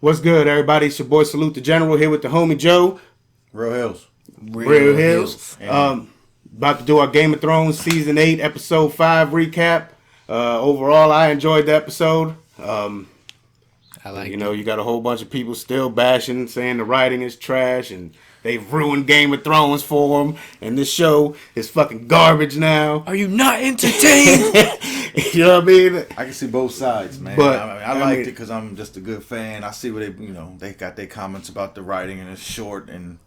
What's good, everybody? It's your boy SaluteThaGeneral here with the homie Joe. Real Hills. Real Hills. About to do our Game of Thrones Season 8, Episode 5 recap. Overall, I enjoyed the episode. I like you got a whole bunch of people still bashing, saying the writing is trash, and they've ruined Game of Thrones for them, and this show is fucking garbage now. Are you not entertained? You know what I mean? I can see both sides, man. But I liked it because I'm just a good fan. I see where they got their comments about the writing and it's short and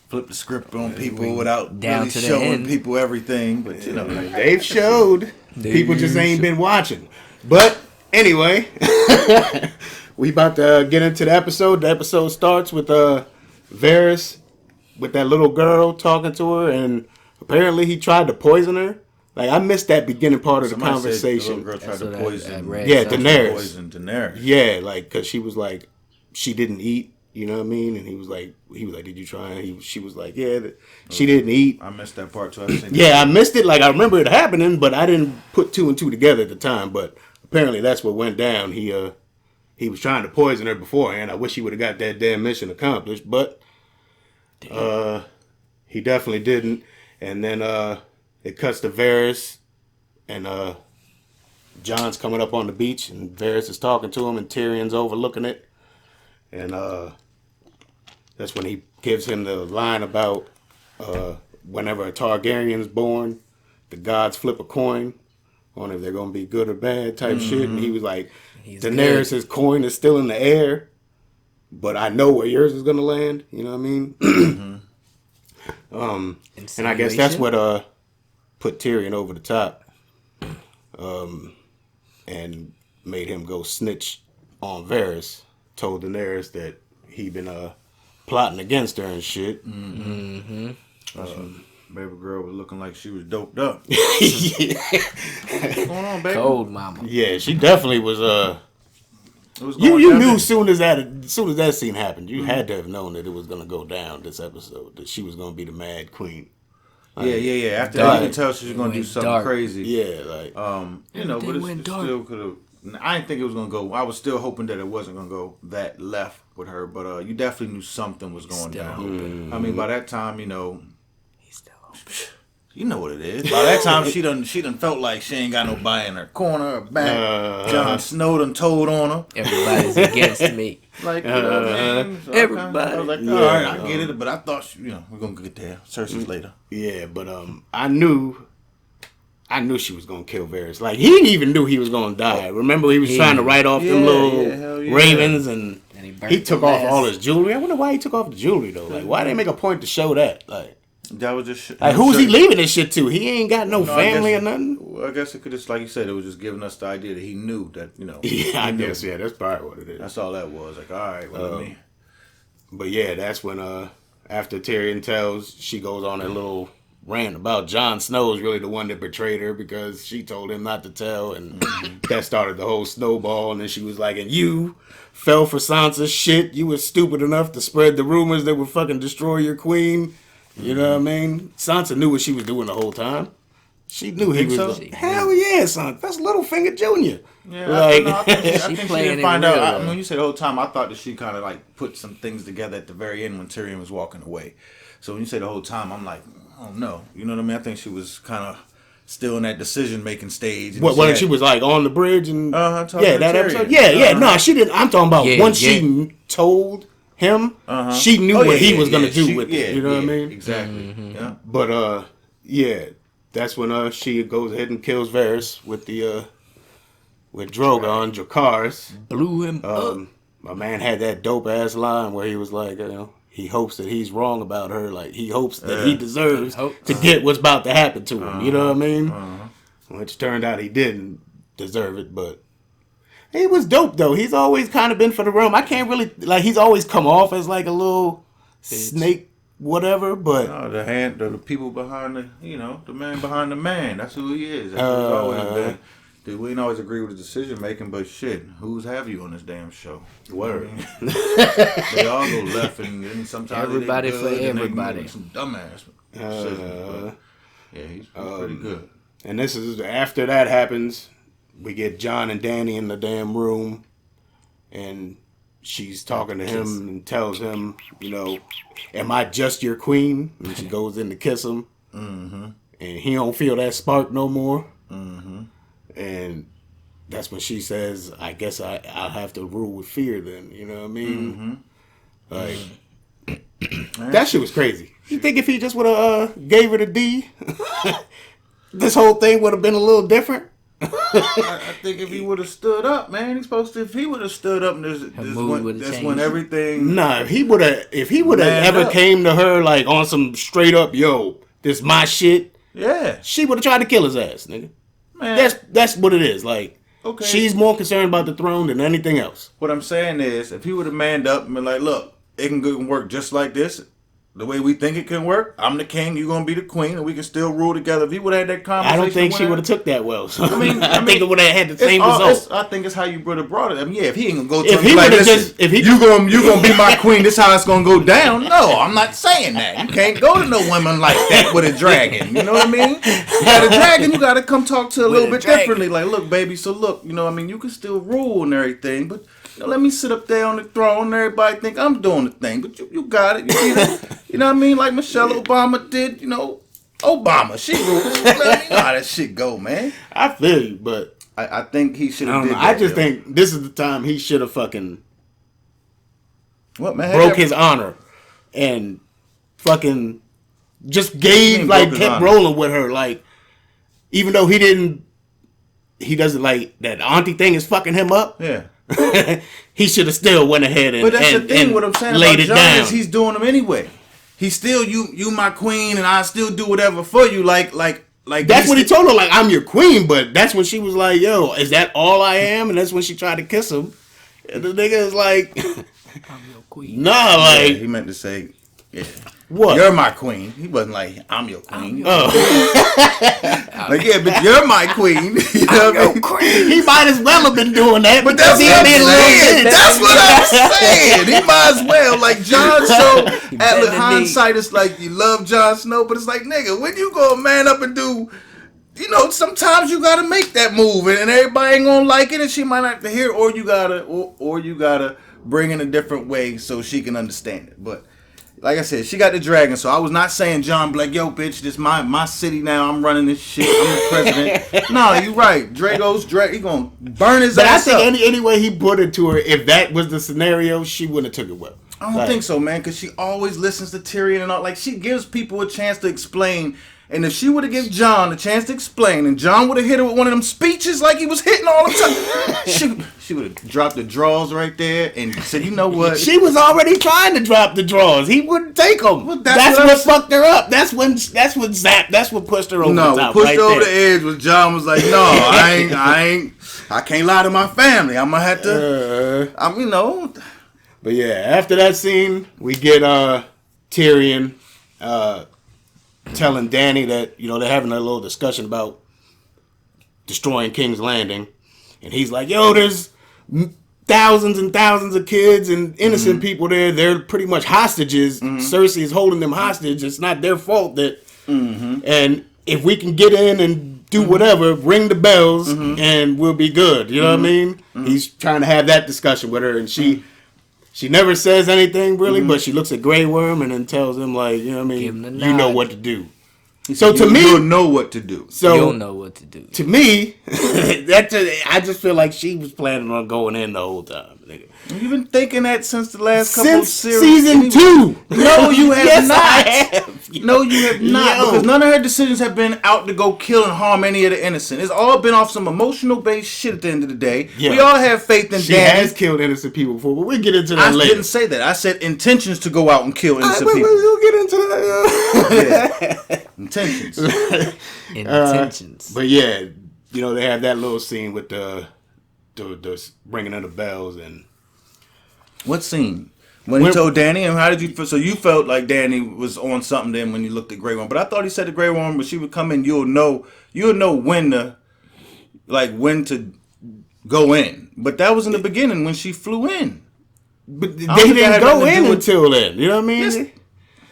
flip the script on people without down really to the showing end. people everything. But they've showed. People just ain't been watching. But anyway, we about to get into the episode. The episode starts with Varys with that little girl talking to her, and apparently he tried to poison her. Like, I missed that beginning part of the conversation. The little girl tried to poison. Daenerys. Yeah, like, because she was like, she didn't eat. You know what I mean? And he was like, did you try? And she was like, yeah, she didn't eat. I missed that part too. I missed it. Like, I remember it happening, but I didn't put two and two together at the time. But apparently that's what went down. He was trying to poison her beforehand. I wish he would have got that damn mission accomplished, but he definitely didn't. And then it cuts to Varys, and Jon's coming up on the beach, and Varys is talking to him, and Tyrion's overlooking it. And that's when he gives him the line about whenever a Targaryen's born, the gods flip a coin on if they're going to be good or bad type shit. And he was like, Daenerys' coin is still in the air, but I know where yours is going to land. You know what I mean? And I guess that's what put Tyrion over the top and made him go snitch on Varys. Told Daenerys that he been plotting against her and shit. Mm-hmm. Baby girl was looking like she was doped up. What's going on, baby? Cold mama. Yeah, she definitely was. You knew as soon as that scene happened, you had to have known that it was gonna go down this episode. That she was gonna be the Mad Queen. Like, yeah. After that, you could tell she was gonna do something crazy. Yeah, like but it still could have. I didn't think it was gonna go. I was still hoping that it wasn't gonna go that left with her, but you definitely knew something was going down. I mean, by that time, he's still open. You know what it is. By that time, she done felt like she ain't got nobody in her corner or back. Jon Snow done told on her. Everybody's against me. Like, you know what I mean? So everybody. I was like, all right, I get it, but I thought, we're gonna get there. Cersei's later. Yeah, but I knew she was gonna kill Varys. Like, he didn't even knew he was gonna die. Remember, he was trying to write off them little ravens, and he took off all his jewelry. I wonder why he took off the jewelry though. Like, why they make a point to show that? Like, that was just like, who's he leaving this shit to? He ain't got no family or nothing. Well, I guess it could just, like you said, it was just giving us the idea that he knew that, Yeah, I guess, that's probably what it is. That's all that was. Like, all right, well, me. But yeah, that's when after Tyrion tells, she goes on a little rant about Jon Snow is really the one that betrayed her because she told him not to tell, and that started the whole snowball. And then she was like, and you fell for Sansa's shit. You were stupid enough to spread the rumors that would fucking destroy your queen. You know what I mean? Sansa knew what she was doing the whole time. She knew he was. So? Hell yeah, Sansa. That's Littlefinger Jr. Yeah, like, I think she didn't find out. I mean, when you said the whole time, I thought that she kind of like put some things together at the very end when Tyrion was walking away. So when you say the whole time, I'm like, oh no. You know what I mean? I think she was kind of still in that decision-making stage. When she was like on the bridge and that Tyrion. episode. Yeah. No, she didn't. I'm talking about once she told him, she knew what he was gonna do with it. You know what I mean? Exactly. Mm-hmm. Yeah. But that's when she goes ahead and kills Varys with the with Drogon, Dracarys. Blew him up. My man had that dope ass line where he was like, he hopes that he's wrong about her. Like, he hopes that he deserves to get what's about to happen to him. You know what I mean? Which turned out he didn't deserve it, but he was dope though. He's always kind of been for the realm. I can't really he's always come off as like a little snake, whatever. But the people behind the man behind the man. That's who he is. That's who he's always been. Dude, we ain't always agree with the decision making, but shit, who's have you on this damn show? Word. They all go left, and sometimes everybody they for everybody. Some dumbass decisions. Yeah, he's pretty good. And this is after that happens. We get Jon and Dany in the damn room, and she's talking to him and tells him, you know, am I just your queen? And she goes in to kiss him. Mm-hmm. And he don't feel that spark no more. Mm-hmm. And that's when she says, I guess I'll have to rule with fear then. You know what I mean? Mm-hmm. Like, that shit was crazy. You think if he just would have gave it a D, this whole thing would have been a little different? I think if he would have stood up, man, if he would have stood up, and that's when everything. Nah, if he would have ever up. came to her like on some straight up, yo, this my shit. Yeah, she would have tried to kill his ass, nigga. Man. That's what it is. Like, okay, she's more concerned about the throne than anything else. What I'm saying is, if he would have manned up and been like, look, it can work just like this. The way we think it can work, I'm the king, you're gonna be the queen, and we can still rule together. If he would have had that conversation, I don't think she would have took that well. So I mean, I think it would have had the same result. I think it's how you would have brought it. I mean, yeah, if he ain't gonna go to If him he like, would've listen, you gonna be my queen. This how it's gonna go down. No, I'm not saying that. You can't go to no woman like that with a dragon. You know what I mean? You got a dragon, you gotta come talk to a little bit differently. Like, look, baby, so look, you know, I mean, you can still rule and everything, but you know, let me sit up there on the throne and everybody think I'm doing the thing, but you got it. You know what I mean? Like Michelle Obama did, you know, Obama. She rules. You know how that shit go, man. I feel you, but I think he should have did that. I just think this is the time he should have fucking what, man? broke his honor and fucking just gave, like, kept rolling with her. Like, even though he doesn't like that auntie thing is fucking him up. Yeah. He should have still went ahead and, but that's and, the thing. and what I'm saying laid about it John down. is he's doing them anyway. He's still you my queen, and I still do whatever for you. Like that's what he told her. Like, I'm your queen, but that's when she was like, "Yo, is that all I am?" And that's when she tried to kiss him. And the nigga is like, I'm your queen. "Nah, like he meant to say, yeah, what? You're my queen." He wasn't like, "I'm your queen." Like, yeah, but you're my queen. You know what I mean? Queen. He might as well have been doing that. But that's what I'm saying. That's what I'm saying. He might as well. Like, Jon Snow, at hindsight, it's like you love Jon Snow, but it's like, nigga, when you go man up and do, you know, sometimes you gotta make that move, and everybody ain't gonna like it, and she might not hear it, or you gotta bring in a different way so she can understand it. But like I said, she got the dragon, so I was not saying John be like, yo, bitch, this my city now, I'm running this shit, I'm the president. No, you right. He gonna burn his ass up. But I think any way he put it to her, if that was the scenario, she wouldn't have took it well. I don't think so, man, because she always listens to Tyrion and all. Like, she gives people a chance to explain. And if she would have given John a chance to explain, and John would have hit her with one of them speeches like he was hitting all the time, she would have dropped the drawers right there and said, you know what? She was already trying to drop the drawers. He wouldn't take them. Well, that's what fucked her up. That's what pushed her over the top. No, pushed her over the edge was John was like, no, I can't lie to my family. I'm gonna have to, you know. But yeah, after that scene, we get Tyrion telling Dany that, you know, they're having a little discussion about destroying King's Landing, and he's like, yo, there's thousands and thousands of kids and innocent people there. They're pretty much hostages. Cersei is holding them hostage. It's not their fault that and if we can get in and do whatever, ring the bells and we'll be good. You know what I mean? He's trying to have that discussion with her, and she never says anything really, but she looks at Grey Worm and then tells him, like, you know what I mean? You know what to do. So to me, you'll know what to do. So you'll know what to do. To me, I just feel like she was planning on going in the whole time. Nigga. You've been thinking that since the last couple of series. Season 2. No, you have yes, not. I have. No, you have not. Yo. Because none of her decisions have been out to go kill and harm any of the innocent. It's all been off some emotional based shit at the end of the day. Yeah. We all have faith in Dany. She has killed innocent people before, but we'll get into that later. I didn't say that. I said intentions to go out and kill innocent people. We'll get into that. Yeah. Intentions. But yeah, you know, they have that little scene with the ringing of the bells. And what scene? When he told Dany, and how did you feel? So you felt like Dany was on something then when you looked at Grey Worm, but I thought he said to Grey Worm, when she would come in, you'll know when to go in. But that was in the beginning when she flew in. But they didn't go in until then. You know what I mean? Yes.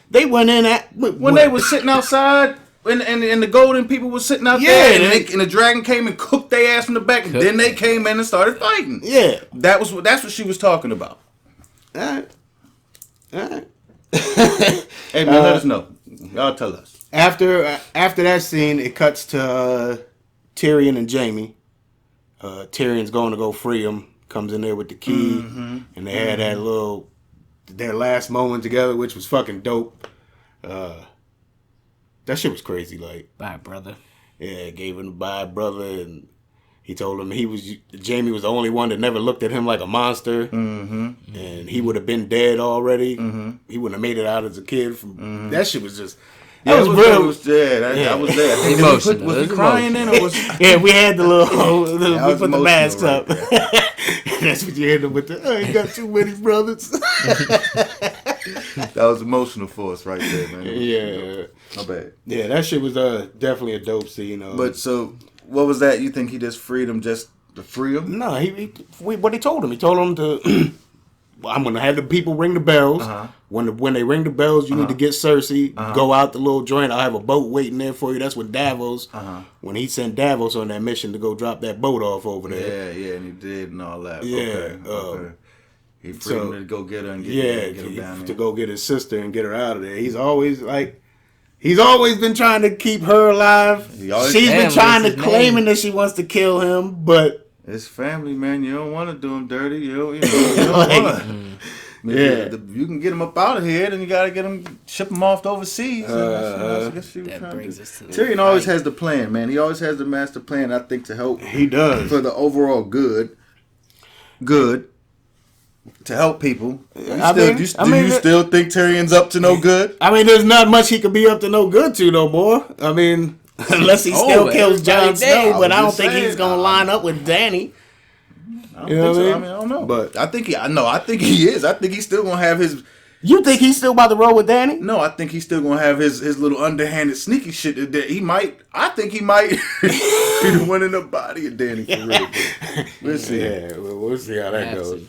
They went in when they were sitting outside. And the golden people were sitting out there, and the dragon came and cooked their ass from the back, and then they came in and started fighting. Yeah, that's what she was talking about. All right. Hey man, let us know. Y'all tell us. After that scene, it cuts to Tyrion and Jaime. Tyrion's going to go free him. Comes in there with the key, and they had that their last moment together, which was fucking dope. That shit was crazy. Like, Bye, brother. yeah, gave him the bye, brother, and he told him Jaime was the only one that never looked at him like a monster, and he would have been dead already. He wouldn't have made it out as a kid. That shit was just. That was real. That was there. I think Emotional. Was he crying then, or was? Yeah, we had the little we put the mask right up. That's what you hit him with. You got too many brothers. That was emotional for us right there, man. Yeah, my bad. Yeah, that shit was definitely a dope scene. But so, what was that? You think he just freed him just to free him? No, what he told him. He told him to. I'm gonna have the people ring the bells. When they ring the bells, you need to get Cersei. Go out the little joint. I'll have a boat waiting there for you. That's when Davos. When he sent Davos on that mission to go drop that boat off over there. Yeah, and he did and all that. Yeah, okay. He freed him to go get her and get him down there. To go get his sister and get her out of there. He's always been trying to keep her alive. She's been trying to claiming that she wants to kill him, but. It's family, man. You don't want to do him dirty. You don't want to. You can get him up out of here, then you got to ship him off to overseas. That brings us to Tyrion always has the plan, man. He always has the master plan, I think, to help. He does. For the overall good. To help people. Do you still think Tyrion's up to no good? I mean, there's not much he could be up to no good to no more. I mean... Unless he still kills Jon Snow, but I don't think he's gonna line up with Dany. I don't know. But I think he is. I think he's still gonna have his. You think he's still about to roll with Dany? No, I think he's still gonna have his little underhanded sneaky shit that he might. I think he might be the one in the body of Dany for real. We'll see. Yeah, we'll see how that goes.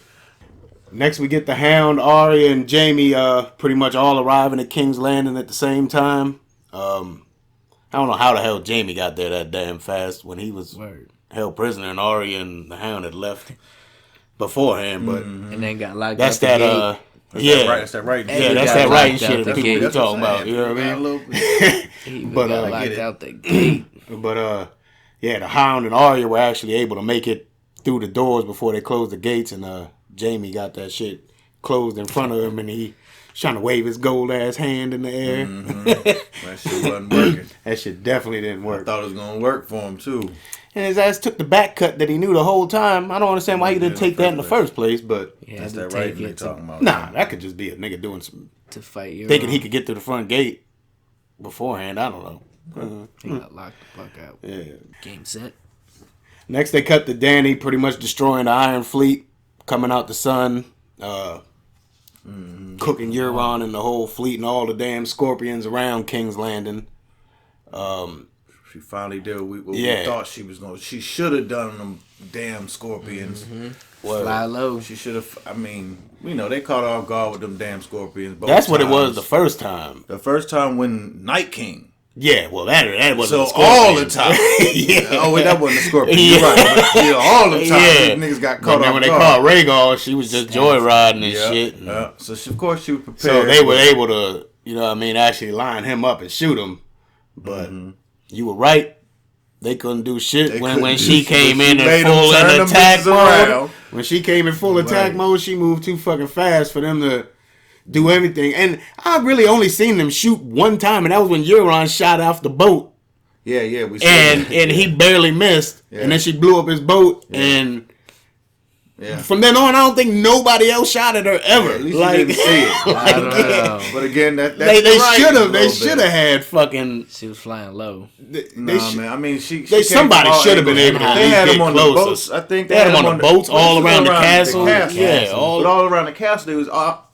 Next, we get the Hound, Arya, and Jaime pretty much all arriving at King's Landing at the same time. I don't know how the hell Jaime got there that damn fast when he was held prisoner and Arya and the Hound had left beforehand, but and then got locked that's out that that's that right. Yeah, that's that writing shit that people be talking about. You know what I mean? But got locked out the gate. But the Hound and Arya were actually able to make it through the doors before they closed the gates, and Jaime got that shit closed in front of him, and he. Trying to wave his gold ass hand in the air. That shit wasn't working. That shit definitely didn't work. I thought it was gonna work for him too. And his ass took the back cut that he knew the whole time. I don't understand why he didn't take that in the first place, but that's that right they talking about. Nah, that could just be a nigga doing some to fight you. Thinking he could get through the front gate beforehand. I don't know. He got locked the fuck out. Yeah. Game set. Next they cut to Dany pretty much destroying the Iron Fleet, coming out the sun. Cooking Euron and the whole fleet and all the damn scorpions around King's Landing. She finally did what we thought she was going to. She should have done them damn scorpions. Well, fly low. She should have. I mean, they caught her off guard with them damn scorpions. That's what it was the first time. The first time when Night King. Yeah, well, that wasn't so all the time. Oh, wait, that wasn't a scorpion. You're right. But, all the time, niggas got caught off guard. When they caught Rhaegar, she was just joyriding and shit. And so, of course, she was prepared. So they were able to, actually line him up and shoot him. But you were right. They couldn't do shit when she came in full attack mode. When she came in full attack mode, she moved too fucking fast for them to do everything. And I really only seen them shoot one time, and that was when Euron shot off the boat. Yeah, we saw and he barely missed. Yeah. And then she blew up his boat, and from then on, I don't think nobody else shot at her ever. Yeah, at least you didn't see it. I don't know. But again, that's they should have had fucking. She was flying low. Man. I mean, somebody should have been able to. They had them on the boats. I think they had them on the boats all around the castle. Yeah, all around the castle. They was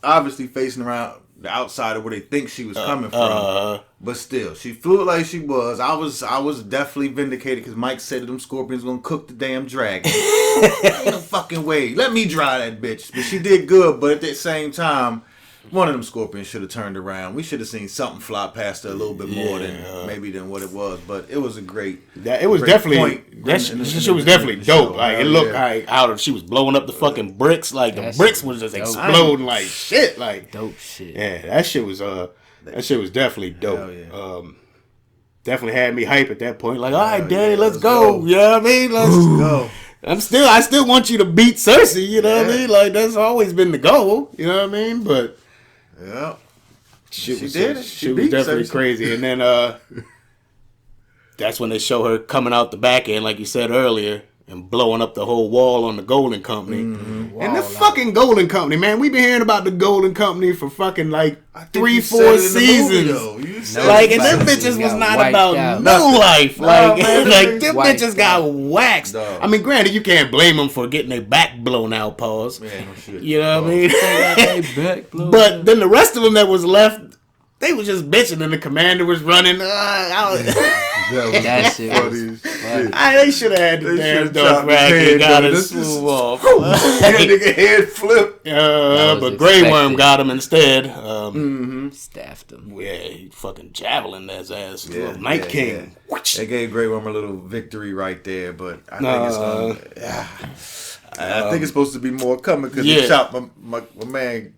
obviously facing around the outside of where they think she was coming from. But still, she flew like she was. I was definitely vindicated because Mike said them scorpions gonna cook the damn dragon. Ain't no fucking way. Let me dry that bitch. But she did good. But at the same time, one of them scorpions should have turned around. We should have seen something fly past her a little bit more than what it was. But it was a great. It was great definitely point that shit was definitely dope. Like it looked like she was blowing up the fucking bricks. Like the bricks was just exploding like shit. Like dope shit. Yeah, that shit was definitely dope. Hell yeah. Definitely had me hype at that point. Like, all right, Danny, let's go. You know what I mean? Let's go. I still want you to beat Cersei. You know what I mean? Like that's always been the goal. You know what I mean? But yeah, she was definitely Cersei. crazy. And then that's when they show her coming out the back end, like you said earlier, and blowing up the whole wall on the Golden Company. Mm-hmm. And the fucking Golden Company, man, we've been hearing about the Golden Company for fucking like 3-4 seasons. Like, and them bitches was not about no life. Like, like them bitches got waxed. Dog. I mean, granted, you can't blame them for getting their back blown out, pause. Yeah, no shit. You know what I mean? But then the rest of them that was left, they was just bitching, and the commander was running. That shit was They should have had the damn Dothraki and got his smooth off. That nigga head flip. But Grey Worm got him instead. Staffed him. Yeah, he fucking javelin his ass. Night King. Yeah. They gave Grey Worm a little victory right there, but I think it's gonna. I think it's supposed to be more coming because he chopped my man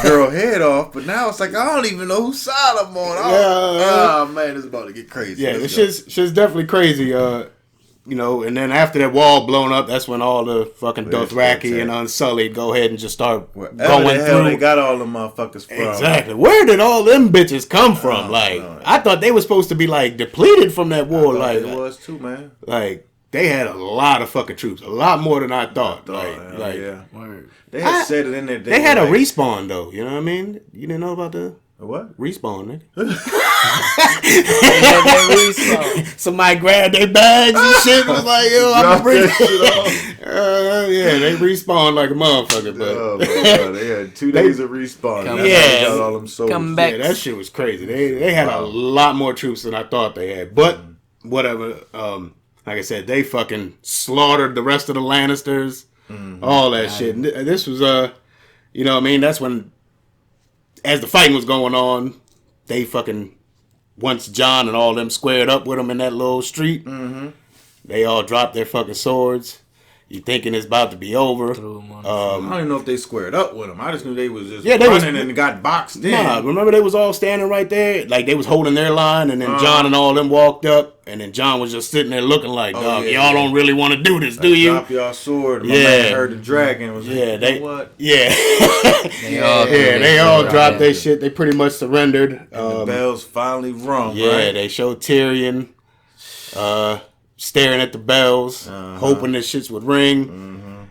girl head off, but now it's like I don't even know whose side I'm on. Oh man, it's about to get crazy. Yeah, this shit's definitely crazy. You know, and then after that wall blown up, that's when all the fucking Dothraki and Unsullied go ahead and just start going through. They got all the motherfuckers from. Exactly. Where did all them bitches come from? I thought they were supposed to be like depleted from that war. Like it was too, man. Like they had a lot of fucking troops, a lot more than I thought. Word. They had said it in there. They had a respawn though. You know what I mean? You didn't know about the what? Respawn, nigga. Somebody grabbed their bags and shit. Was like, yo, I'm bring yeah, they respawned like a motherfucker. But oh my God, they had 2 days of respawn. They got all them souls. Come back. Yeah, that shit was crazy. They had a lot more troops than I thought they had. But whatever. Like I said, they fucking slaughtered the rest of the Lannisters. All that shit. And this was you know what I mean? That's when, as the fighting was going on, they fucking, once Jon and all them squared up with them in that little street, they all dropped their fucking swords. You thinking it's about to be over. I don't even know if they squared up with them. I just knew they was just they running and got boxed in. Nah, remember they was all standing right there? Like they was holding their line, and then Jon and all them walked up, and then Jon was just sitting there looking like, dog, y'all don't really want to do this, do you? Drop y'all sword. My man heard the dragon. Was like, they, you know what? Yeah. They all dropped their shit. They pretty much surrendered. And the bells finally rung, Yeah, right? they showed Tyrion staring at the bells, hoping that shits would ring.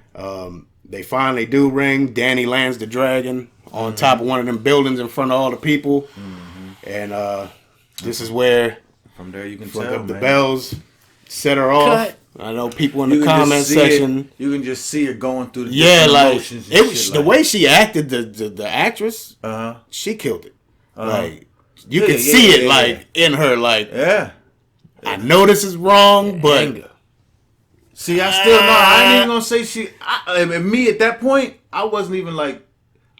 They finally do ring. Dany lands the dragon on top of one of them buildings in front of all the people. And this is where from there you can tell the bells set her off. I know people in the comment section. You can just see her going through the emotions. It was the way she acted. The actress, she killed it. Like you could see it, like in her. Like I know this is wrong, but anger. See, I still know. I ain't even gonna say me at that point. I wasn't even like.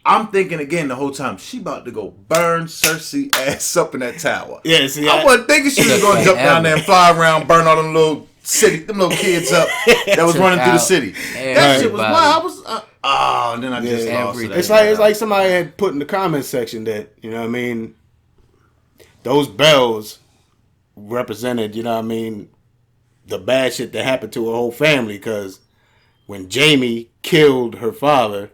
I'm thinking again the whole time. She about to go burn Cersei ass up in that tower. Yeah, see, I wasn't thinking she was gonna jump down there and fly around, burn all them little kids up that was running through the city. That shit was wild. I was and then I just lost it. It's like somebody had put in the comment section that, you know what I mean, those bells represented, you know what I mean, the bad shit that happened to her whole family. Because when Jaime killed her father,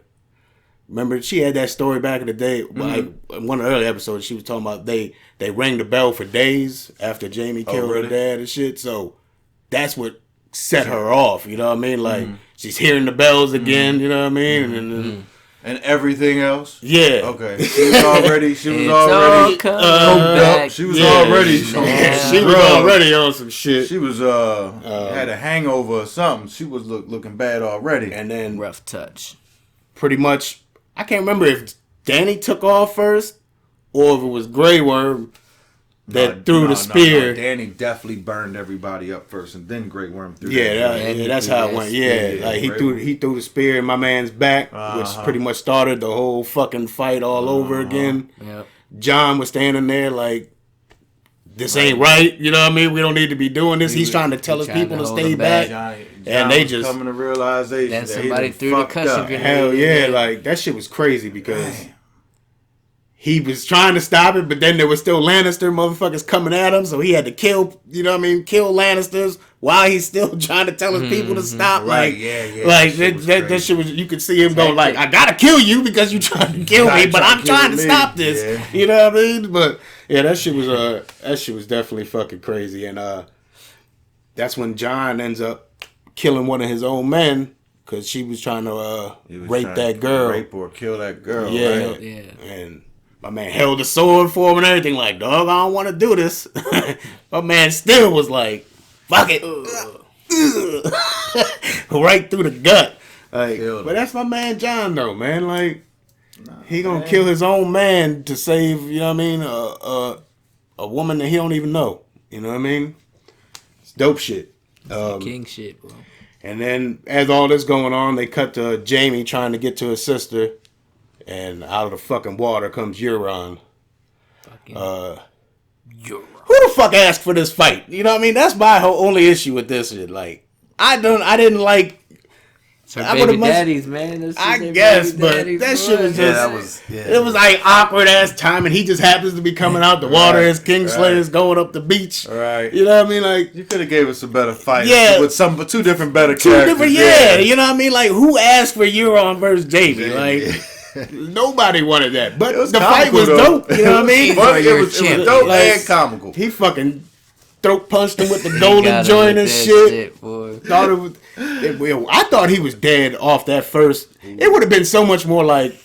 remember she had that story back in the day, like in one of the early episodes, she was talking about they rang the bell for days after Jaime killed her dad and shit. So that's what set her off, you know what I mean? Like she's hearing the bells again, you know what I mean? And everything else? Yeah. Okay. She was already coked up. She was already on some shit. She was had a hangover or something. She was looking bad already. And then rough touch. Pretty much, I can't remember if Dany took off first or if it was Grey Worm. that threw the spear. No. Danny definitely burned everybody up first, and then Great Worm threw. That's how it went. Yeah, like he threw the spear in my man's back, which pretty much started the whole fucking fight all over again. Yep. John was standing there like, this ain't right. You know what I mean? We don't need to be doing this. He's trying to tell his people to stay back. And they just coming to realization. Then somebody threw the cushion grenade. Hell yeah, like that shit was crazy because he was trying to stop it, but then there was still Lannister motherfuckers coming at him, so he had to kill, you know what I mean, kill Lannisters while he's still trying to tell his people to stop. Right, like that shit was, you could see him go like, I gotta kill you because you trying to kill me, but I'm trying to stop this. Yeah. You know what I mean? But yeah, that shit was definitely fucking crazy, and that's when John ends up killing one of his own men because she was trying to rape that girl, rape or kill that girl. Yeah, right? And my man held the sword for him and everything. Like, dog, I don't want to do this. My man still was like, fuck it, right through the gut. Like, but that's my man John, though, man. Like, he gonna kill his own man to save, you know what I mean, a woman that he don't even know. You know what I mean? It's dope shit. King shit, bro. And then, as all this going on, they cut to Jamie trying to get to his sister. And out of the fucking water comes Euron. Euron. Who the fuck asked for this fight? You know what I mean? That's my whole only issue with this shit. Like, I didn't like. It's her baby daddies, man. I guess, but that shit was just. It was like awkward ass time, and he just happens to be coming out the water as Kingslayer's going up the beach. Right. You know what I mean? Like, you could have gave us a better fight. Yeah. With two different better characters. Yeah. You know what I mean? Like, who asked for Euron versus Jamie? Like. Nobody wanted that, but the fight was dope. You know what I mean? It was dope and comical. He fucking throat punched him with the golden joint and shit. Thought it was. I thought he was dead off that first. It would have been so much more like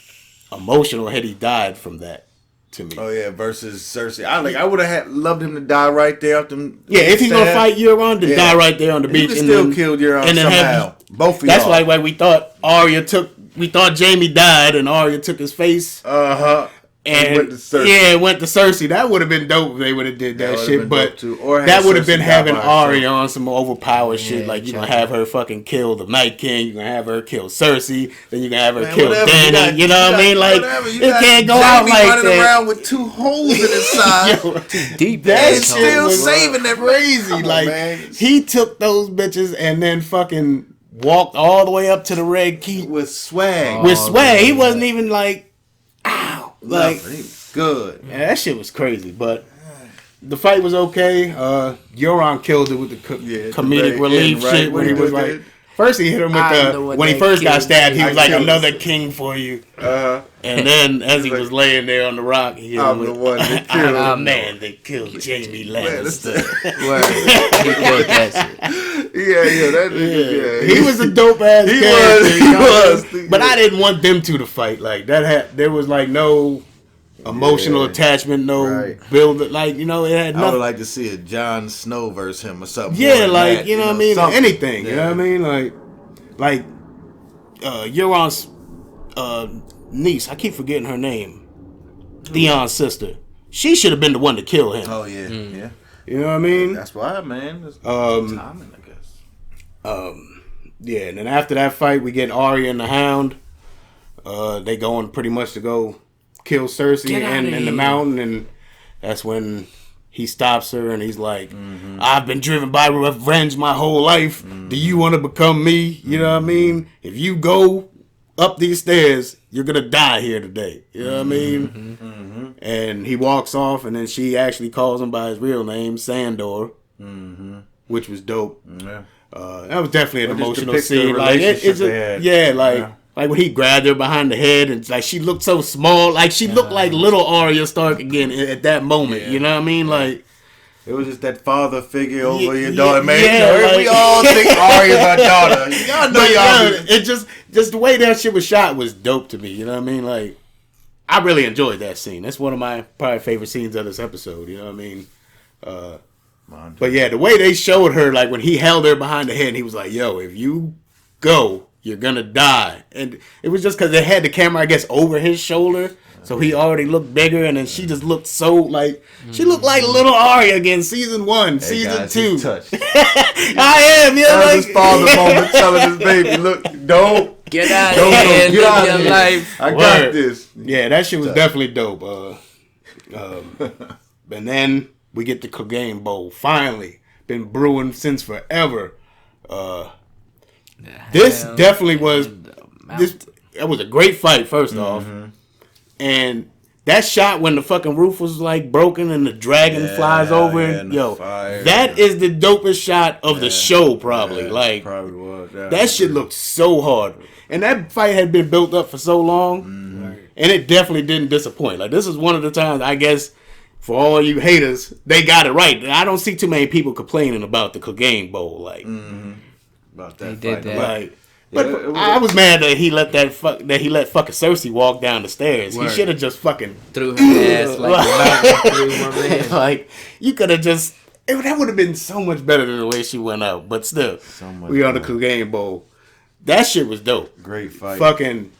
emotional had he died from that. To me. Oh yeah, versus Cersei. I would have loved him to die right there. If he's gonna fight Euron, to die right there on the beach. You still killed Euron somehow. Both of y'all. That's why we thought Arya took. We thought Jamie died and Arya took his face. And went to Cersei. Yeah, went to Cersei. That would have been dope if they would have did that shit. But that would have been having Arya on some overpowered shit. Like, you're going to have her fucking kill the Night King. You're going to have her kill Cersei. Then you're going to have her kill Dany. You know what I mean? Like, it can't go out like that. Running around with 2 holes in his side. Deep. That still saving them. Crazy. Like, he took those bitches and then fucking walked all the way up to the Red Keep. With swag. He wasn't even like, ow. Like, good. Yeah, that shit was crazy, but the fight was okay. Euron killed it with the comedic relief shit when he was like, first he hit him with when he first got stabbed, he was like, another king for you. And then as he was laying there on the rock, he hit him with, I'm the man that killed Jamie Lannister. He killed that shit. He was a dope ass character. He was. But I didn't want them two to fight like that. There was like no emotional attachment, no build. Like, you know, it had nothing. I would like to see a Jon Snow versus him or something. Yeah, like, you know what I mean? Anything. You know what I mean? Like Euron's niece. I keep forgetting her name. Theon's sister. She should have been the one to kill him. Oh yeah, yeah. You know what I mean? That's why, man. Timing, I guess. Yeah, and then after that fight, we get Arya and the Hound. They going pretty much to go kill Cersei in the mountain, and that's when he stops her and he's like, I've been driven by revenge my whole life. Do you want to become me? You know what I mean? If you go up these stairs, you're going to die here today. You know what I mean? And he walks off, and then she actually calls him by his real name, Sandor, which was dope. Yeah. That was definitely an emotional scene. Like, like when he grabbed her behind the head, and like she looked so small, like she looked like little Arya Stark again at that moment. You know what I mean? Like, it was just that father figure over your daughter, man. We all think Arya's our daughter. Y'all know it just the way that shit was shot was dope to me. You know what I mean? Like, I really enjoyed that scene. That's one of my probably favorite scenes of this episode. You know what I mean? But yeah, the way they showed her, like when he held her behind the head, and he was like, "Yo, if you go, you're gonna die." And it was just because they had the camera, I guess, over his shoulder, So he already looked bigger, and then she just looked so like she looked like little Arya again. Season 1, season guys, 2. he's touched. I am, yeah. That Like, was his father moment telling his baby, look, don't. Get out Don't of here. get out Live of your here. life. I Word. got this. Yeah, that shit was definitely dope. And then we get the Clegane Bowl. Finally, been brewing since forever. This definitely was this. That was a great fight. First off, and that shot when the fucking roof was like broken and the dragon flies over, and yo, that is the dopest shot of the show. Probably like probably was. that shit looked so hard, and that fight had been built up for so long, and it definitely didn't disappoint. Like this is one of the times I guess. For all you haters, they got it right. I don't see too many people complaining about the Clegane Bowl. Like, About that They did fight. that. like, but I was mad that he let fucking Cersei walk down the stairs. Word. He should have just fucking Threw her ass like a mountain through my man. like you could have just. That would have been so much better than the way she went out. But still, much we on the better. Clegane Bowl. That shit was dope. Great fight. Fucking.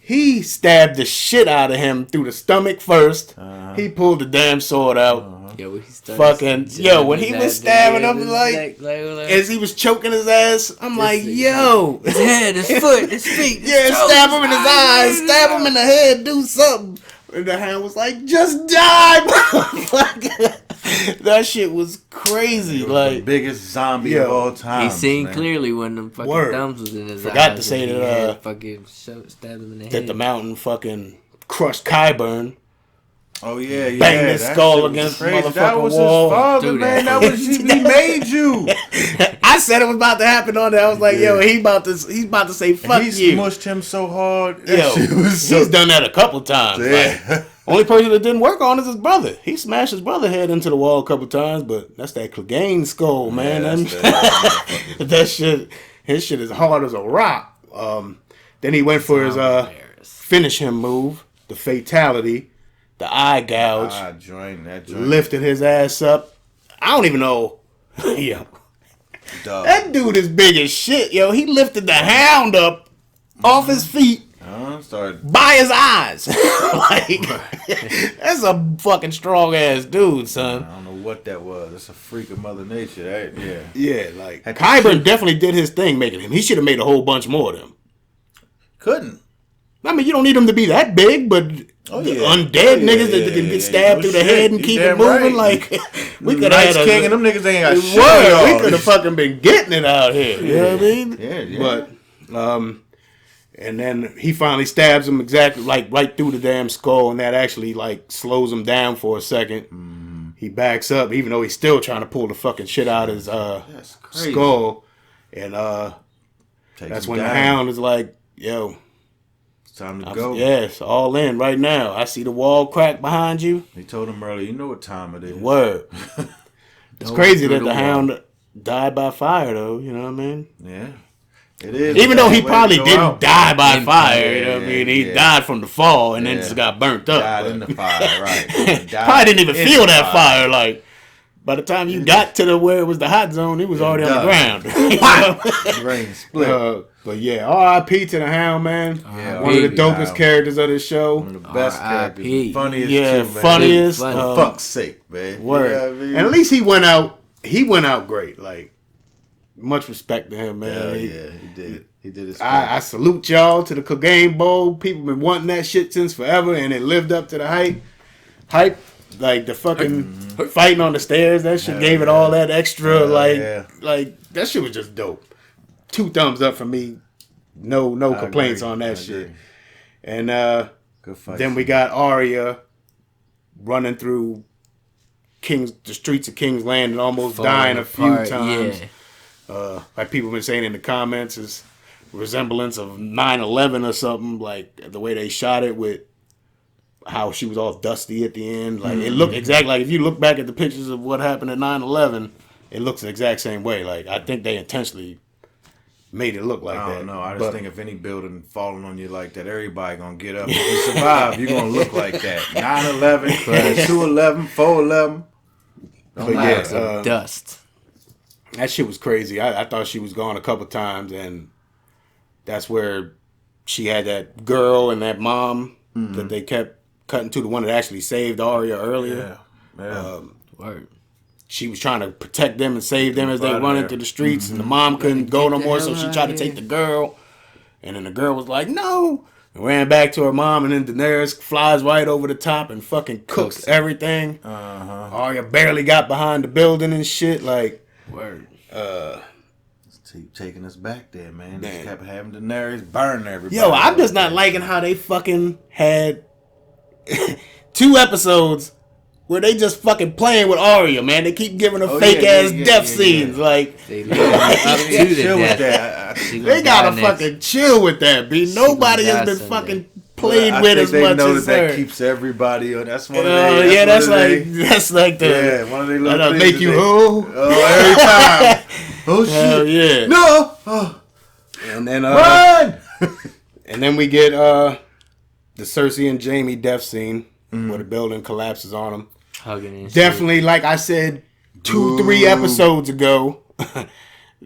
He stabbed the shit out of him through the stomach first. He pulled the damn sword out. Yo, when he started Fucking yo, when he jabbing was his stabbing ass him in like his neck, as he was choking his ass, I'm like, thing. yo, his head, his foot, his feet. yeah, his toes, stab him in his eyes, stab him in the head, do something. And the hand was like, just die, motherfucker. That shit was crazy. the Like, biggest zombie Yo, of all time. He seen clearly when them fucking Word. thumbs was in his eyes. Forgot to say and he that, had fucking stabbed him in the that head. the mountain fucking crushed Qyburn. Oh yeah, yeah. Bang his that skull shit was against the crazy. motherfucking That was wall. his father, Dude, man. that- That was he made you. I said it was about to happen on there. I was like, yo, he's about to say fuck He you. smushed him so hard. That Yo, shit was he's so. done that a couple times. Yeah. Like, only person that didn't work on is his brother. He smashed his brother head into the wall a couple times, but that's that Clegane skull, man. Yeah, That, that shit, his shit is hard as a rock. Then he went for his finish him move, the fatality, the eye gouge, That joint. lifted his ass up. I don't even know. Yo, Dog. that dude is big as shit. Yo, he lifted the hound up off his feet. Started. By his eyes. Like, that's a fucking strong ass dude, son. I don't know what that was. It's a freak of Mother Nature. That, yeah. Yeah, like Had to Qyburn shoot. definitely did his thing making him. He should have made a whole bunch more of them. Couldn't. I mean, you don't need him to be that big, but the undead niggas that can get stabbed through the head and You keep it damn moving, right. like we could have Nice had King a and them niggas ain't got shit. word. We y'all. could have fucking been getting it out here. You know what I mean? Yeah. But and then he finally stabs him exactly like right through the damn skull, and that actually like slows him down for a second. He backs up, even though he's still trying to pull the fucking shit out of his That's crazy. skull. And Takes that's him when the down. hound is like, yo, It's time to go. yes, all in right now. I see the wall crack behind you. He told him earlier, you know what time it is. Word. It's crazy that the hound died by fire, though. You know what I mean? Yeah. It is. Even though he Way to probably go didn't out. die by In fire, you know fire, what I mean? He yeah. died from the fall and then Yeah. just got burnt up. Died but- in the fire, right. He died Probably didn't even in feel the that fire. Like, by the time you got to where it was the hot zone, he was already on the ground. The brain split. But yeah, R.I.P. to the Hound, man. Yeah, One of the R.I.P. dopest Hound. characters of this show. One of the best characters. R.I.P. Funniest Yeah, too, man. funniest. Funny. For fuck's sake, man. Word. You know what I mean? And at least he went out. He went out great. Like, much respect to him, man. Hell He- yeah, he did. He did his thing. I salute y'all to the Clegane Bowl. People been wanting that shit since forever, and it lived up to the hype. Like the fucking fighting on the stairs, that shit Hell gave it yeah. all that extra. Hell like, yeah. like that shit was just dope. 2 thumbs up for me. No I complaints agree. on that I shit. agree. And Good fight. then we got Arya running through the streets of King's Landing, almost dying a few Apart, times. Yeah. Like people been saying in the comments, is resemblance of 9/11 or something. Like the way they shot it with how she was all dusty at the end. Like it looked exactly like if you look back at the pictures of what happened at 9/11, it looks the exact same way. Like I think they intentionally made it look like I that. don't know. I just But- think if any building falling on you like that, everybody gonna get up. If you survive, you're gonna look like that. 9/11, 2/11, 4/11. But Clouds yeah, of dust. that shit was crazy. I thought she was gone a couple times, and that's where she had that girl and that mom that they kept cutting to the one that actually saved Arya earlier. Yeah. Word. She was trying to protect them and save them as they Right run there. into the streets, and the mom couldn't go no the more, hell so she out tried to of take here. the girl, and then the girl was like, "No," and ran back to her mom, and then Daenerys flies right over the top and fucking cooks everything. Arya barely got behind the building and shit. Like, Word. Keep taking us back there, man. Man. Just kept having Daenerys burn everybody. yo, I'm just not liking how they fucking had 2 episodes where they just fucking playing with Arya, man. They keep giving her Oh, fake yeah, ass yeah, death yeah, scenes. yeah. Like, They literally up to the chill with death. that. She they gonna gotta die next. fucking chill with that, B. Nobody has die been Sunday. fucking played I with think as they much know as that her. keeps everybody on. That's one of Oh their. yeah, that's one of like they- that's like the Yeah, one of their little that'll things make that you they- who? Oh, every time. Oh shit! Hell yeah. No. Oh, And then run! and then we get the Cersei and Jaime death scene where the building collapses on them. Hugging and Definitely, like I said 2-3 episodes ago,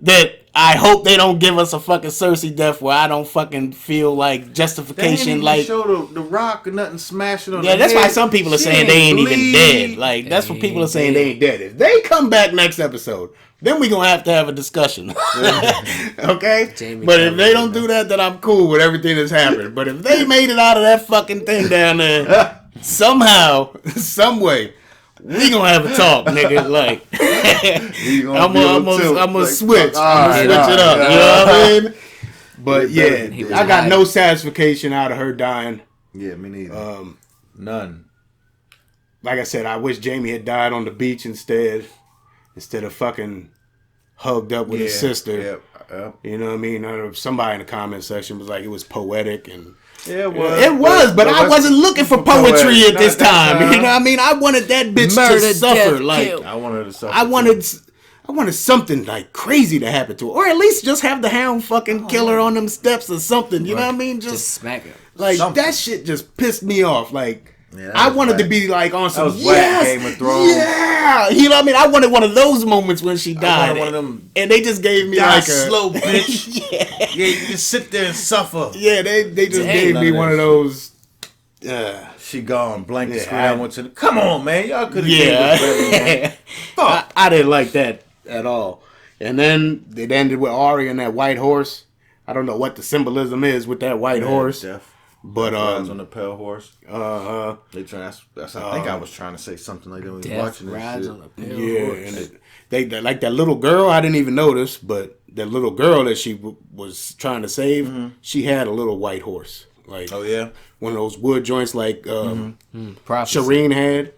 that I hope they don't give us a fucking Cersei death where I don't fucking feel like They ain't justification. even Like, show the rock or nothing smashing on. yeah, the that's head. why some people are She saying they ain't even bleed. dead. Like, that's what people are saying they ain't dead. If they come back next episode, then we gonna have to have a discussion. Okay? Jamie But if covered they it, don't man. do that, then I'm cool with everything that's happened. But if they made it out of that fucking thing down there, somehow, some way, we gonna have a talk, nigga. Like, You I'm be able gonna to, like, like, switch. all I'm gonna right, switch all it up. right, You know all what I right. mean? But He yeah, was I got no hiding. satisfaction out of her dying. Yeah, me neither. None. Like I said, I wish Jamie had died on the beach instead of fucking hugged up with his sister. Yep. Yep. You know what I mean? I don't know, somebody in the comment section was like, it was poetic, and Yeah, it was. it was, but I wasn't looking for poetry poetic. at this Not that time. You know what I mean? I wanted that bitch Murder, to suffer. death, Like, kill. I wanted to suffer. I wanted something like crazy to happen to her, or at least just have the Hound fucking kill her on them steps or something. You know what I mean? Just smack her. Like, something. that shit just pissed me off. Like, Yeah, that I was wanted to whack. be like on some was whack, yes, Game of Thrones. yeah. You know what I mean? I wanted one of those moments when she died, wanted one of them and they just gave me Die like a slow, bitch. yeah, Yeah, you can sit there and suffer. yeah. They just Dang. gave me None of one that of those. She gone. Blank the Yeah, screen. I- I went to the. Come on, man. Y'all could have Yeah, Fuck. I didn't like that at all. And then it ended with Arya and that white horse. I don't know what the symbolism is with that white horse, Death. but Rides on the pale horse. uh, They try. That's I think I was trying to say something like that when we was Death watching this rides shit. on a pale yeah, horse. and they like that little girl. I didn't even notice, but that little girl that she was trying to save, she had a little white horse, like Oh yeah. one of those wood joints, like Prophecy. Shireen had.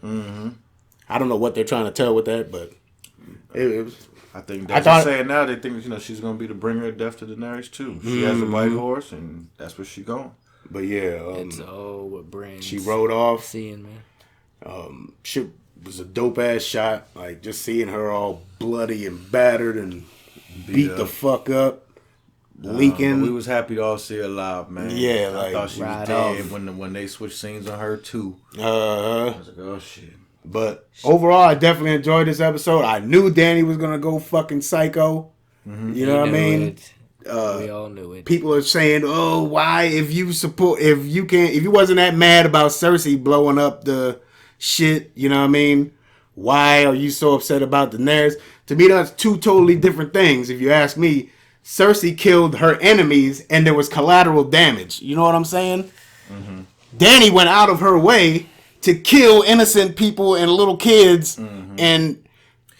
I don't know what they're trying to tell with that, but it was. I think I that's thought- what saying now. They think she's gonna be the bringer of death to Daenerys too. She has a white horse, and that's where she going. But yeah, It's all what brings. she rode off. Seeing, man. She was a dope ass shot. Like just seeing her all bloody and battered and beat the up. fuck up, leaking. We was happy to all see her alive, man. Yeah, I like, thought she was right dead off. when they switched scenes on her too. I was like, oh shit. But overall, I definitely enjoyed this episode. I knew Danny was gonna go fucking psycho. You know what I mean? We all knew it. People are saying, "Oh, why? If you wasn't that mad about Cersei blowing up the shit, you know what I mean? Why are you so upset about Daenerys?" To me, that's two totally different things. If you ask me, Cersei killed her enemies, and there was collateral damage. You know what I'm saying? Danny went out of her way to kill innocent people and little kids, and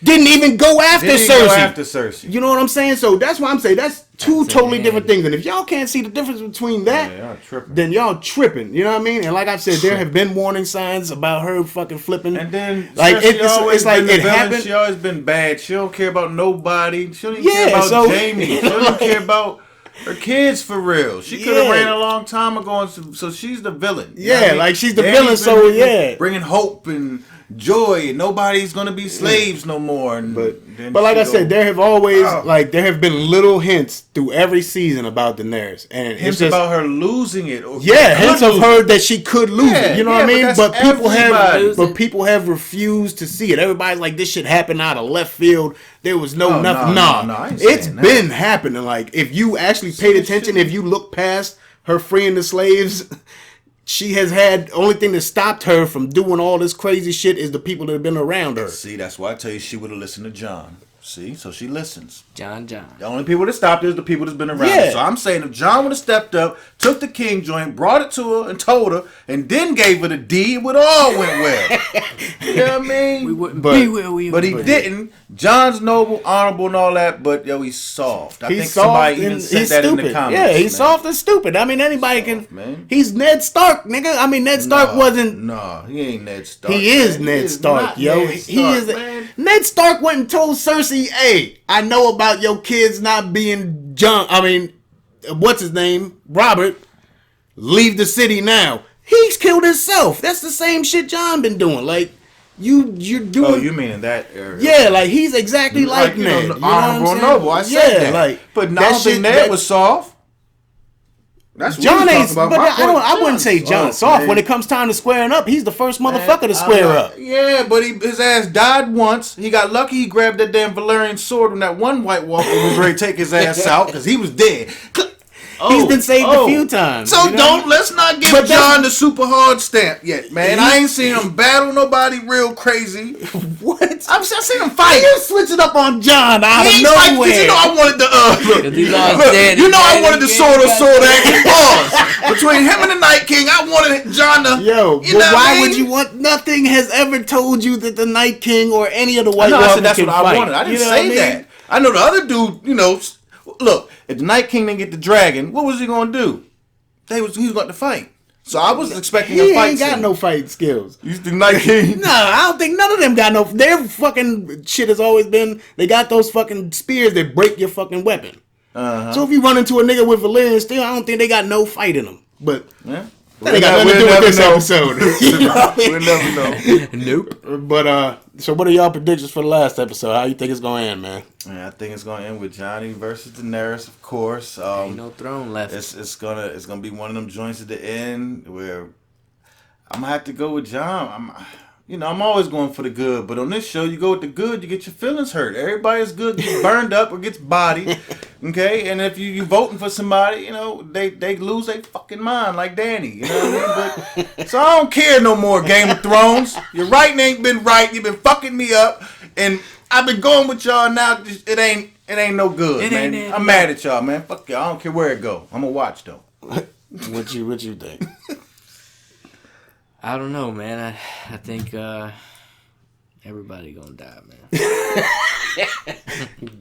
didn't even go after Didn't Cersei. go after Cersei. You know what I'm saying? So that's why I'm saying that's two That's totally it, different man. things. And if y'all can't see the difference between that, Yeah, y'all tripping. then y'all tripping. You know what I mean? And like I said, there have been warning signs about her fucking flipping. And then like Cersei it's always like been the it villain. happened. She always been bad. She don't care about nobody. She don't even Yeah, care about so- Jamie. She don't care about her kids for real. She could have Yeah. ran a long time ago, so she's the villain. You know Yeah, what I mean? like, she's the Danny's villain, been so, yeah. bringing hope and joy, and nobody's gonna be slaves no more. And then But like she I said, go- there have always Oh. there have been little hints through every season about Daenerys, and it's hints just about her losing it. Or yeah, could hints of lose her it. that she could lose Yeah, it. You know what yeah, I mean? but But that's everybody. but people have refused to see it. Everybody's like, this shit happened out of left field. There was no Oh, nothing. no, I ain't It's saying that. been happening. Like if you actually paid this attention, shit- if you look past her freeing the slaves, she has had, only thing that stopped her from doing all this crazy shit is the people that have been around her. See, that's why I tell you she would have listened to John. See, so she listens. John. The only people that stopped her is the people that's been around Yeah. her. So I'm saying if John would have stepped up, took the King joint, brought it to her and told her, and then gave her the D, it would all went well. You know what I mean? We wouldn't be where we But he didn't. John's noble, honorable, and all that, but yo, he's soft. I think somebody even said that in the comments. Yeah, he's man. soft and stupid. I mean, anybody Soft, can. man. He's Ned Stark, nigga. I mean, Ned Stark wasn't. No, he ain't Ned Stark. He is man. Ned He is Stark, not yo. Ned He Stark, is. man. Ned Stark went and told Cersei, "Hey, I know about your kids not being John. I mean, what's his name? Robert. Leave the city now." He's killed himself. That's the same shit John been doing. Like, you're doing. Oh, you mean in that area? Yeah, like he's exactly like you Ned. know, You know what I'm honorable, saying? noble. I said Yeah, that. like, but that I don't shit- think Ned that- was soft. That's what John we ain't, talking about. but My I don't. point, I wouldn't say John's John soft. man. When it comes time to squaring up, he's the first motherfucker to Man, square I'm not- up. Yeah, but his ass died once. He got lucky. He grabbed that damn Valerian sword when that one White Walker was ready to take his ass out because he was dead. He's been saved a few times. So you know? don't let's not give But John the super hard stamp yet, man. I ain't seen him battle nobody real crazy. What? I've seen him fight. You switching up on John out He of ain't fight, 'cause nowhere. you know I wanted the look, he's all look, dead, you know I man. wanted the He sword ain't of sword action pause between him and the Night King. I wanted John to Yo, you but know what why I mean? would you want? Nothing has ever told you that the Night King or any of the I White know, I Walkers said that's can what I fight. wanted. I didn't You know say what I mean? that. I know the other dude, you know, look, if the Night King didn't get the dragon, what was he going to do? He was going to fight. So I was expecting He a fight ain't got scene. no fighting skills. You think Night King? No, I don't think none of them got no. Their fucking shit has always been. They got those fucking spears that break your fucking weapon. So if you run into a nigga with Valerian steel, I don't think they got no fight in them. But Yeah. that ain't got nothing to do with this episode. You know what I mean? We'll never know. Nope. But so what are y'all predictions for the last episode? How you think it's gonna end, man? Yeah, I think it's gonna end with Johnny versus Daenerys, of course. Ain't no throne left. It's gonna be one of them joints at the end where I'm gonna have to go with John. I'm always going for the good, but on this show, you go with the good, you get your feelings hurt. Everybody's good gets burned up or gets bodied, okay? And if you voting for somebody, you know they lose their fucking mind like Danny. You know what I mean? But so I don't care no more. Game of Thrones, your writing ain't been right. You've been fucking me up, and I've been going with y'all now. It ain't no good, man. I'm mad at y'all, man. Fuck y'all. I don't care where it go. I'm gonna watch though. What you think? I don't know, man. I think everybody gonna die, man.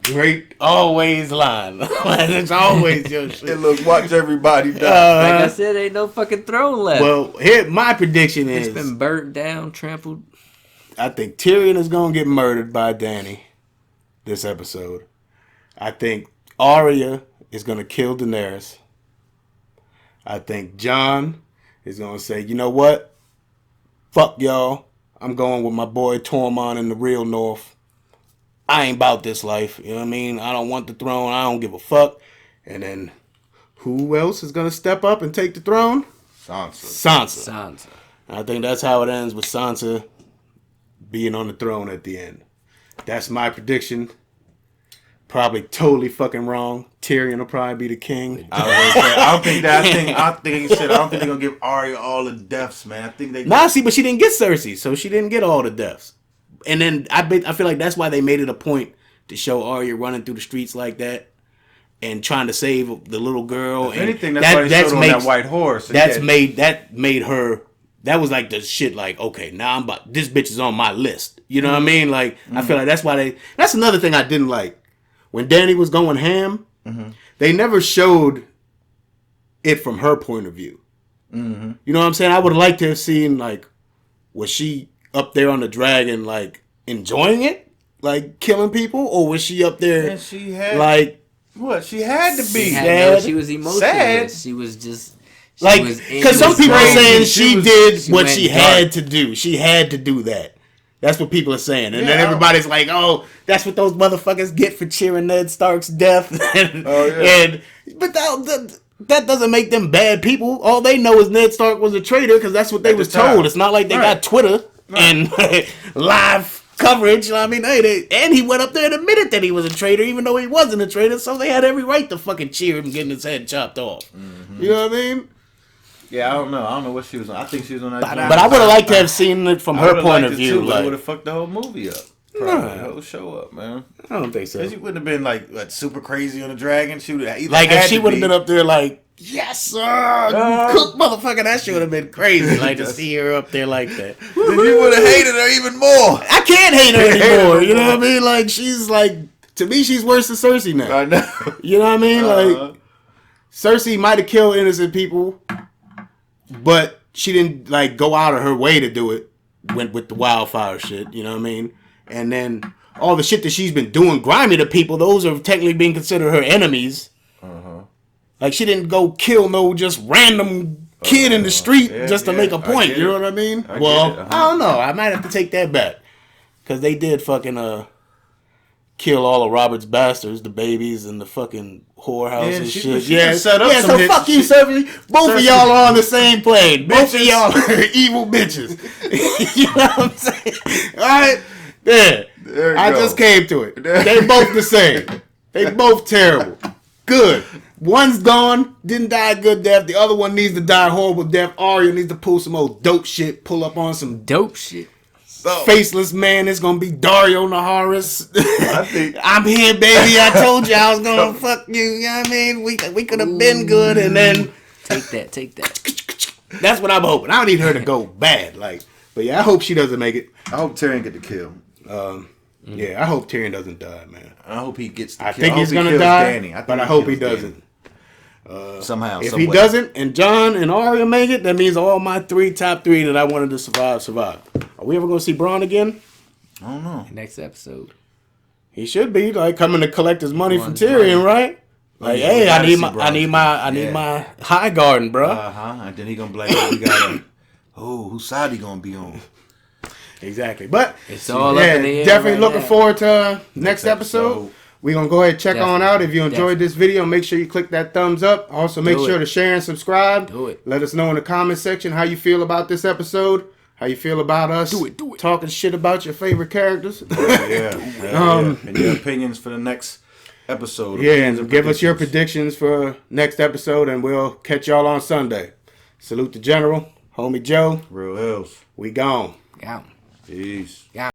Great always line. It's always your shit. Hey, look, watch everybody die. Like I said, ain't no fucking throne left. Well, here my prediction It's is been burnt down, trampled. I think Tyrion is gonna get murdered by Dany this episode. I think Arya is gonna kill Daenerys. I think John is gonna say, you know what? Fuck y'all. I'm going with my boy Tormund in the real North. I ain't about this life. You know what I mean? I don't want the throne. I don't give a fuck. And then who else is gonna step up and take the throne? Sansa. I think that's how it ends with Sansa being on the throne at the end. That's my prediction. Probably totally fucking wrong. Tyrion will probably be the king. I don't think they're gonna give Arya all the deaths, man. I think they. Nah, see, but she didn't get Cersei, so she didn't get all the deaths. And then I feel like that's why they made it a point to show Arya running through the streets like that and trying to save the little girl. If anything, that's why they showed her on that white horse. That made her. That was like the shit. Like, okay, now this bitch is on my list. You know what I mean? Like, I feel like that's why that's another thing I didn't like. When Dany was going ham, they never showed it from her point of view. You know what I'm saying? I would have liked to have seen, like, was she up there on the dragon, like, enjoying it? Like, killing people? Or was she up there, And she had, like... What? She had to be. She was emotional. Sad. She was just... Like, because some people are saying she did what she went had dark. to do. She had to do that. That's what people are saying. And then Yeah. everybody's like, oh, that's what those motherfuckers get for cheering Ned Stark's death. But that doesn't make them bad people. All they know is Ned Stark was a traitor because that's what they was told. It's not like they got Twitter and live coverage. I mean, and he went up there and admitted that he was a traitor, even though he wasn't a traitor. So they had every right to fucking cheer him getting his head chopped off. You know what I mean? Yeah, I don't know. I don't know what she was on. I think she was on that. joint. But I would have liked to have seen it from I her would've point liked of it view. too, but it would Like, have fucked the whole movie up. Nah. Probably the whole show up, man. I don't think so. Cause she wouldn't have been like what, super crazy on the dragon. She would have Like if she would have been up there like, yes sir, cook motherfucker, that shit would have been crazy. Like to see her up there like that. Then you would have hated her even more. I can't hate her anymore. You know what I mean? Like she's like, to me, she's worse than Cersei now. I know. You know what I mean? Like Cersei might have killed innocent people, but she didn't like go out of her way to do it. Went with the wildfire shit. You know what I mean? And then all the shit that she's been doing grimy to people, those are technically being considered her enemies. Like she didn't go kill no just random kid in the street just to make a point. You know what I mean? I don't know. I might have to take that back because they did fucking kill all of Robert's bastards, the babies and the fucking whorehouse and shit. Set up some so hits. fuck you, Cersei. Both of y'all are on the same plane. Both of y'all are evil bitches. You know what I'm saying? All right, there. I just came to it. They both the same. They both terrible. Good. One's gone, didn't die a good death. The other one needs to die a horrible death. Arya needs to pull some old dope shit. Pull up on some Dope shit. faceless man. It's gonna be Dario Naharis. I'm here, baby. I told you I was gonna fuck you. You know what I mean? We could have been good, and then Take that. that's what I'm hoping. I don't need her to go bad, like. But yeah, I hope she doesn't make it. I hope Tyrion get the kill. Yeah, I hope Tyrion doesn't die, man. I hope he gets the I kill. think he's gonna die, but I hope he doesn't. Somehow, If some he way. doesn't, and Jon and Arya make it, that means all my top three that I wanted to survive. Are we ever gonna see Braun again? I don't know. Next episode. He should be like coming to collect his money from Braun's Tyrion, money. right? Like, yeah, hey, we I gotta need see my, Braun. I need my high garden, bro. And then he gonna be like, oh, we got whose side he gonna be on? Exactly, but It's all up in the air definitely right looking now. forward to next episode. We're going to go ahead and check on out. If you enjoyed this video, make sure you click that thumbs up. Also, make sure to share and subscribe. Do it. Let us know in the comment section how you feel about this episode. How you feel about us talking shit about your favorite characters. And your opinions for the next episode. And give us your predictions for next episode, and we'll catch y'all on Sunday. Salute the General, homie Joe. Real Hills. We gone. Yeah. Peace. Yeah.